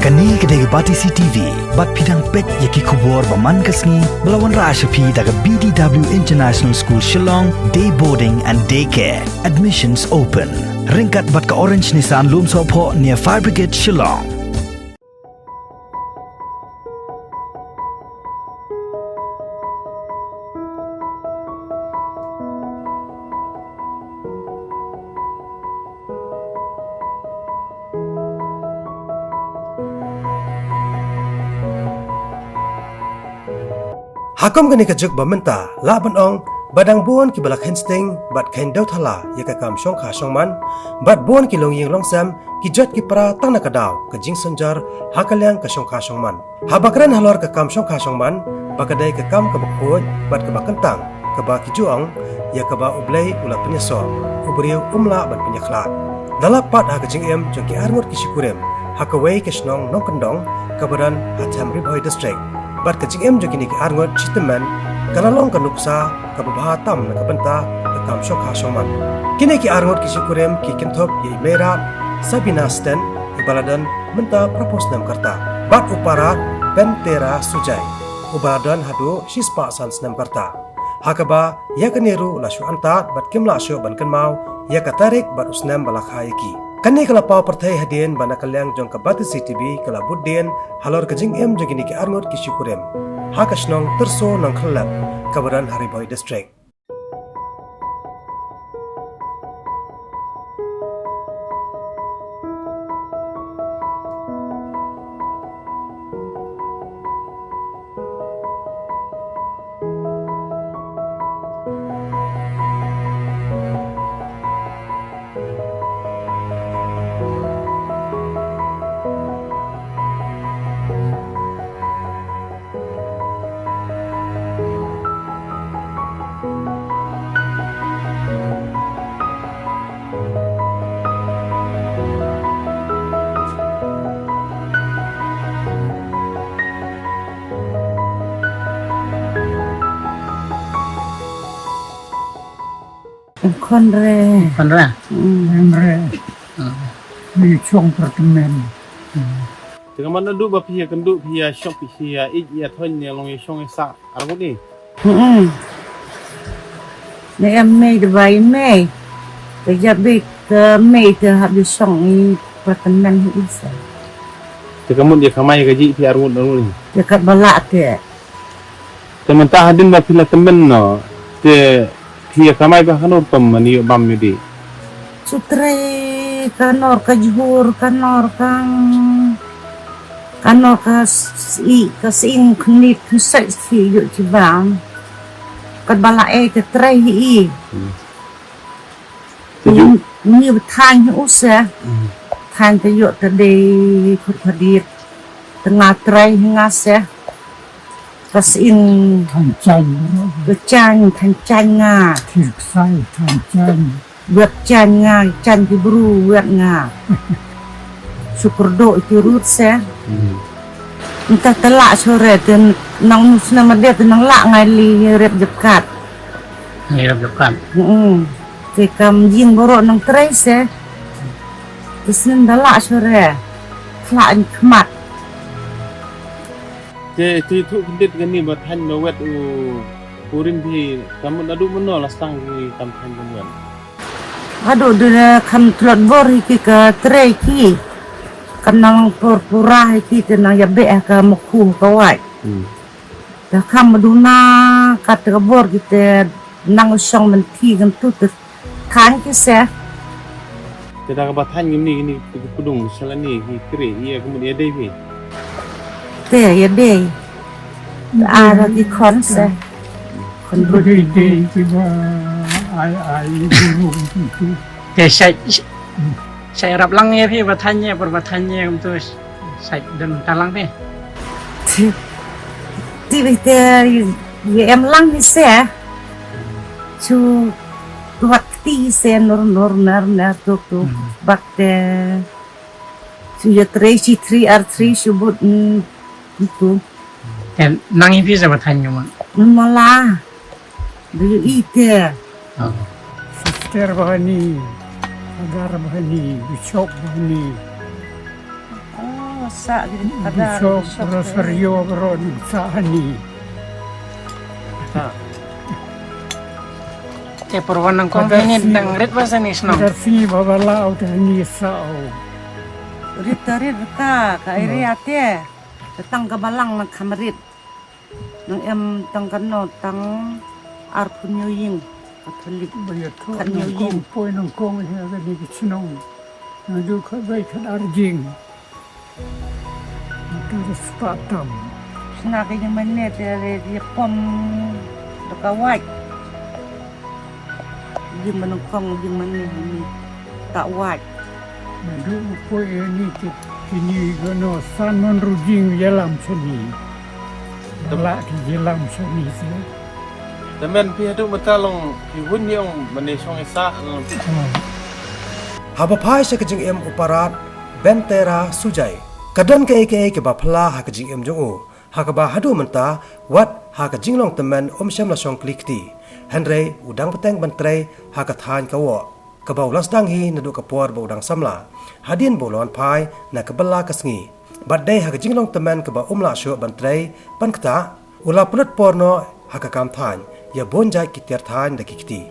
Kani kedai Batisi TV, bat pidang pet yaki kubur baman kasni, belawan Rashapi daga BDW International School Shillong, day boarding and daycare. Admissions open. Ringkat bat ke Orange Nissan Loom Sopo near Fire Brigade Shillong. Hakam gani kajuk bamenta laban ong badang buon ki balak hensting bat kain daw thala ya ka kam Shongkha Shongman bat buon ki long ying long sam ki jot ki pra tana ka daw ka jing sonjar hakalyang ka Shongkha Shongman habakran halor ka kam Shongkha Shongman bakadai ka kam ka bakhoj bat ka bakantang ka ba ki juang ya ka ba ublai ula penyeso ubriu umla bat penyakhlat dalap pat ha ka jing em jong ki arngot ki Kurim hakawai ke snong nong kendong kabaran Hatam Ribhoi district bat kecing em joki ni ki arngot Shongman kalalong ka Nuksa ka Babha tam na kabanta ka kam Shongkha Shongman kini ki arngot ki Kurim ki kintop ye merat Sabina Snem ibaladan menta propose nam karta bat upara pentera sujai ubaladan hadu shispa san Snem karta hakaba ya kaniru la shu antat bat kimla shu ban kan mau ya katarik bat usnem balakhai ki Kani kala pau pertai hadien bana kalyang jong ka Batisi TV kala budien halor kajing em jogi ni ki arngot ki Kurim hakasnong terso nang khalap kabaran Hariboi district Kon re ni chong pertemen Tengah mana duduk bapia kenduk pia shop pia ya thon ne long shong sa argo ni ne em mei de vai mei te ya big mei te hab de shong pertemen isa Tengah mun dia kamai gaji pia argo ni te kat balak te Tementah hadin bapila temen no te pia kamai ba kanor pemani bam yudi sutre kanor ka juhur kanor ka sing knit sai si yu chi bang kat balak te tre hi ni than hu se than te yu te de khut khadir tengah tre ngase kasin thành chanh nga thiệt sai thành chanh buat chanh nga chanh ki bru buat nga syukur do itu rut se entah telak sore dan nang nama dia tenang lak ngali rep jekat ke kam jin borok nang trai se kesnen dalak sore lak khmat Te tu kendit gani bathan no wet Kurim phi kamu adu meno lastang ki kampan kemuan aduh duna kam telot bor ki ke trai ki kanang purpura ki tenang ya be ka mekhu kawai dah kam duna kat bor kita nang song menti kan tu kan ki se Te dah bathan gini kudung selani ki kre ia kemudian dei phi te ya de ada ki kon se kon beri de tiba ai burung itu Oke, saya rap lang yaพี่perbatannya untuk saya dan talang nih. ti te ya em lang ni se chu waktu se nor nar tu bakte chu ya 3 R3 subut itu Dan nang ini bisa bertanya mak. malah dulu ite sister bahani agar bahani bishop bahani Rosak gitu kadar. Besok Rosario bro Nuksa ni. Perwanang kong ini dang red bahasa ni senang. Kasi babalau ni sao. Rit-rit ka iri ate. Datang ke balang nang kamarit. Nang em tang kano tang arpunyuing Katolik. Bayat ko nang kong poy nang kong hiya ni kitsinong. Nadu ka bay kan arjing. Itu sepatam. Senaki yang mana dari dia pom dekawat. Dia menungkong dia mana ni tak wat. Nadu poy ni kini gano sanon rujing jalam seni. Dalak di jalam seni se. Temen pi hadu matalong pi wunyong mani Shong Isa. Habapai sa kajing em uparat bentera sujai. Kadan ke bapla ha kajing em jongu. Hakaba hadu menta wat ha kajing long temen syam la Shong klikti. Henry udang peteng bentrai ha kathan kawo. Kabau las dang hi nadu kapor ba udang samla. Hadin bolon pai na kabala kasngi. Badai ha kajing long temen kaba la syo bentrai pan kata ula pulut porno ha kakam than ya bonjai kitiar than da kikti.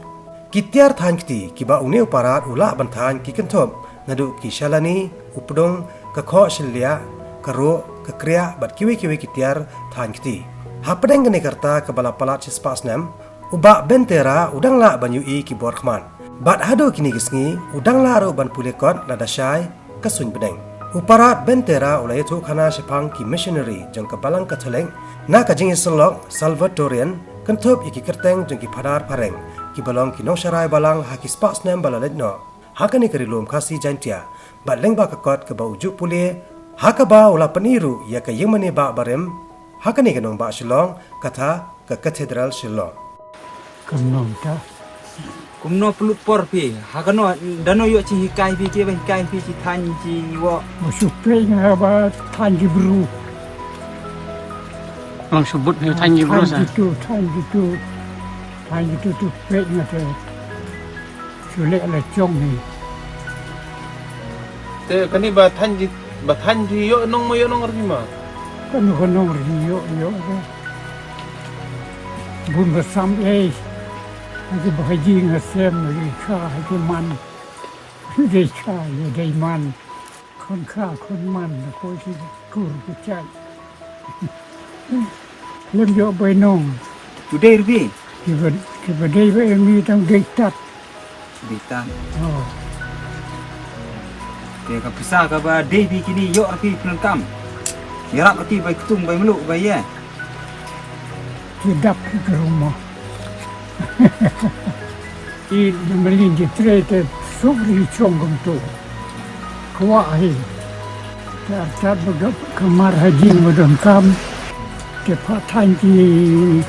Kitiar than kiti kiba uni uparat ula bantan ki kentom nadu ki shalani updong ka kho shilya karo ka kriya bat kiwi kitiar than kiti hapdeng gane karta ka bala palat spa Snem uba bentera udang la banyu i ki borkhman bat hado kini gisngi udang la ro ban pulekot la dashai ka sun bedeng uparat bentera ulai thu khana shapang ki missionary jong ka balang ka theleng na ka jing isolok salvatorian kentop iki kerteng jong ki phadar pareng ki balong ki nosharai balang ha ki spa Snem balalet no hakani kari lom khasi jantia ba lengba ka kot ka ba uju pule hakaba ula peniru ya ka yemane ba barem hakani ganong ba shilong kata ka cathedral shilong Kamnong ta. Kumno pelut por pi hakano dano yo chi hikai pi ke hikai pi chi than chi wo Musupe nga ba tanji bru. Lang sebut ni tanya bro sa. Tanji tu pe nga te. Sulit la chong ni. Te kani ba than ji yo nong mo yo nong arti ma. Kanong riyo yo. Bun basam eh. Ada bahaji nga sem ni ka hati man. Dei ka ye dei man. Kon ka kon man ko si kur ke chai. Lem yo bay nong. today rubi Kiba dei ba mi tang dei tat. bita Oh. te ka pisa ka ba day pi kini yo api pelengkam yarap ati bai kutung bai meluk bai ye Tidak ke rumah. I melin di trete sobri Shongkha tu. Kuahi. Tertat begap kamar haji modon kam. Ke patan ki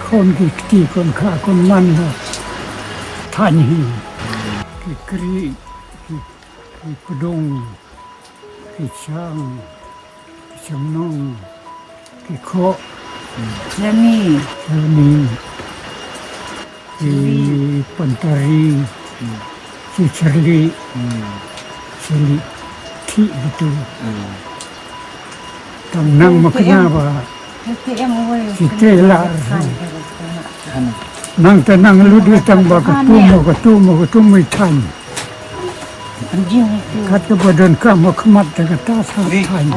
kon ki kti kon ka kon man tanhi. Ki kri ki pedong ki chamnong ki ko Nani. ini di Pantari, si Charlie, ti itu, tanang makna ba, Nanti em wei. si Tela, nang tanang lu di tang ba ketum itan, Anjing itu. kata badan kamu kemat dengan tas tan,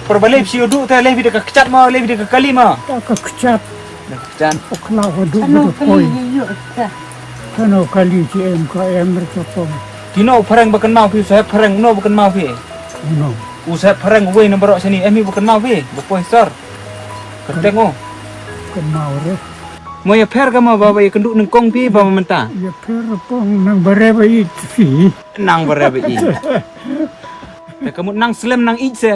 por balep si odu ta levi de ka kechat ma levi de ka kalima tak kecat, jan okla wadu Anu berpoi, kali yuk dah. kano kali MKM berkapong, kino parang bakan mau pi saya parang no bakan mau pi no. usah parang we nomor sini emi bakan mau pi bopoi sor ketengo Kan mau re. mo ya per ka ma baba ya kenduk nang kong pi ba menta Ya perpong nang berapa itu nang berabe i te kamu nang slem nang ij se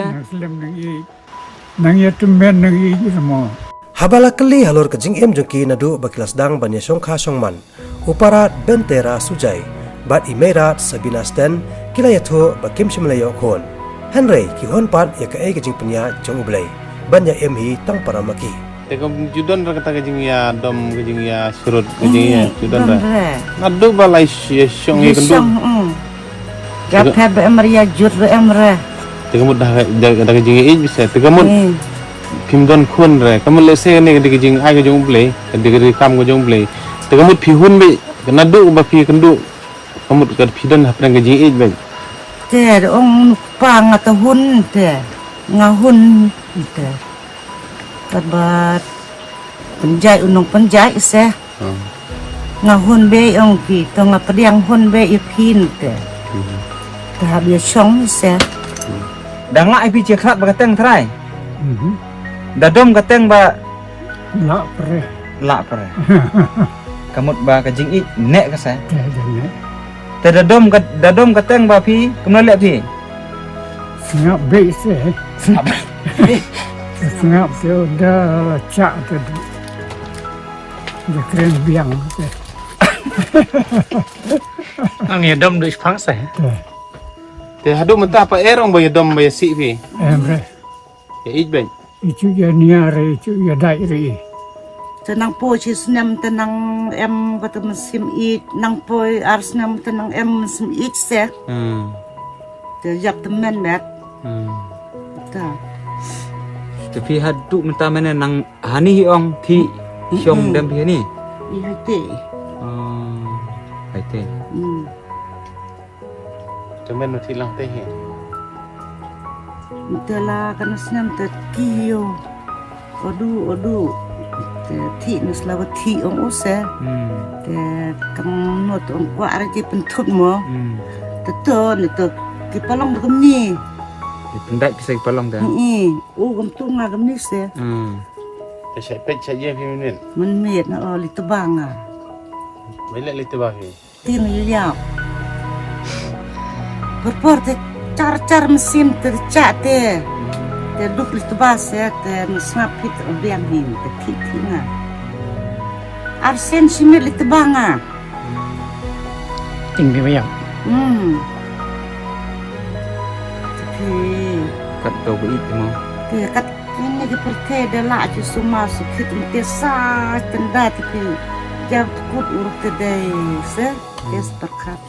nang ya temen nang i semua. habala kali halor kajing em jongki nadu bakilas dang banya Shongkha Shongman uparat bentera sujai bat imerat sabina sten kila yatho bakim shimlayo khon Henry ki hon pat ya ka kajing punya jong ublai banya em hi tang paramaki Te kam judon ra kata kajing ya dom kajing ya surut kajing ya judon ra. Dah. Nadu balai Shong ye kendu. Jap heb emria jut emre. Tegamut dah kejing age bisa. Tegamut pimdon kun re. Kamu lese ni kejing ai kejung play. Kam kejung play. Tegamut pihun be. Kena du ba pi kendu. Kamu pidon hapran kejing age be. Te ong pang atahun te ngahun te. Kabat penjai unong penjai se. Ngahun be ong ki tong pediang hun be ipin te. Tahap dia Shong se. Dang la pi je khat ba kateng thrai. Dadom kateng ba La pre. la pre. Kamut ba ka jing I nek ka sa. Te jane. Te dadom kateng ba pi kemna lek pi. Sengap be se. Sengap se udah cak tu. Dia keren biang se. Ang ya dom du phang sai. Te hadu mentah apa erong ba dom ba si pi. Emre. Ya age be. Itu ya niare itu ya dairi. Tenang po si Snem tenang em kata musim it nang po Snem tenang em musim it se. Te jak temen bet. Ta. Tapi hadu mentah mana nang hani ong thi Shong dam pi ni. Iya te. Hai te. Temen nanti lang teh. Itulah karena Snem te kiyo. Odu. Te thi nuslawa thi ong use. Te kang not ong kwa arji pentut mo. Te ton itu kipalong de ni. Pendai bisa palong dah. Gam tunga gam ni se. Te sai pet sai je pi min. Man met na oli to banga. Melek le te ba pi. Tin liao. Perporte car mesin te cak te. Te duk li to base te snap hit biang hin te tinga. Arsen simit li to banga. Ting bi bayang. Tapi Kat do ba I mo. te kat ini ke perte de la ju suma su kit te sa tenda tapi jab kut urut te dai se des perkat.